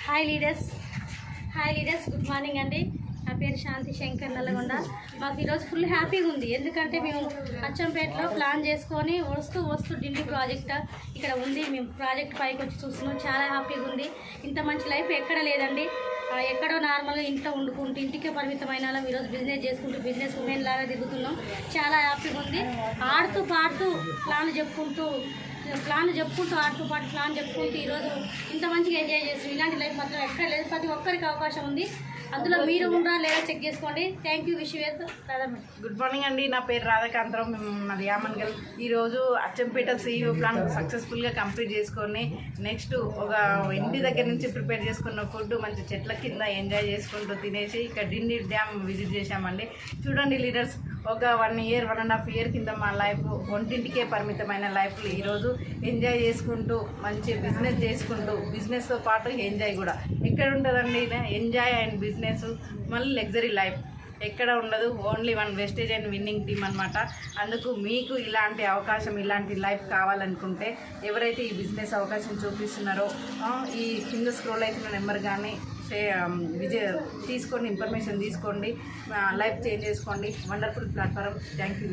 Hi leaders good morning అండి. నా పేరు శాంతి శంకర్ నల్లగొండ. మాకు ఈరోజు ఫుల్ హ్యాపీగా ఉంది. ఎందుకంటే మేము అచ్చంపేటలో ప్లాన్ చేసుకొని వస్తూ డిండి ప్రాజెక్ట్ ఇక్కడ ఉంది. మేము ప్రాజెక్ట్ పైకి వచ్చి చూస్తున్నాం. చాలా హ్యాపీగా ఉంది. ఇంత మంచి లైఫ్ ఎక్కడ లేదండి. ఎక్కడో నార్మల్గా ఇంట్లో వండుకుంటూ ఇంటికే పరిమితమైన ఈరోజు బిజినెస్ చేసుకుంటూ బిజినెస్ ఉమెన్ లాగా తిరుగుతున్నాం. చాలా హ్యాపీగా ఉంది. ఆడుతూ పాడుతూ ప్లాన్లు చెప్పుకుంటూ ఆడుతూ పాటు ప్లాన్ చెప్పుకుంటూ ఈరోజు ఇంత మంచిగా ఎంజాయ్ చేస్తాం. ఇలాంటి లైఫ్ మాత్రం ఎక్కడ లేదు. ప్రతి ఒక్కరికి అవకాశం ఉంది. అందులో మీరు ఉండా లేదా చెక్ చేసుకోండి. Thank you. Wish good morning అండి. నా పేరు రాధాకాంతరావు. మేము మాది యామన్గల్. ఈరోజు అచ్చంపేట CEO ప్లాన్ సక్సెస్ఫుల్గా కంప్లీట్ చేసుకొని నెక్స్ట్ ఒక ఇంటి దగ్గర నుంచి ప్రిపేర్ చేసుకున్న ఫుడ్ మంచి చెట్ల కింద ఎంజాయ్ చేసుకుంటూ తినేసి ఇక్కడ డిండి డ్యామ్ విజిట్ చేశామండి. చూడండి లీడర్స్, ఒక 1.5 year కింద మా లైఫ్ ఒంటింటికే పరిమితమైన లైఫ్లో ఈరోజు ఎంజాయ్ చేసుకుంటూ మంచి బిజినెస్ చేసుకుంటూ బిజినెస్తో పాటు ఎంజాయ్ కూడా ఎక్కడ ఉంటుందండి. ఎంజాయ్ అండ్ బిజినెస్ మళ్ళీ లగ్జరీ లైఫ్ ఎక్కడ ఉండదు. Only one wastage and winning team అనమాట. అందుకు మీకు ఇలాంటి అవకాశం ఇలాంటి లైఫ్ కావాలనుకుంటే ఎవరైతే ఈ బిజినెస్ అవకాశం చూపిస్తున్నారో ఈ కింద స్క్రోల్ అవుతున్న నెంబర్ కానీ తీసుకోండి, ఇన్ఫర్మేషన్ తీసుకోండి, లైఫ్ చేంజ్ చేసుకోండి. Wonderful platform. Thank you.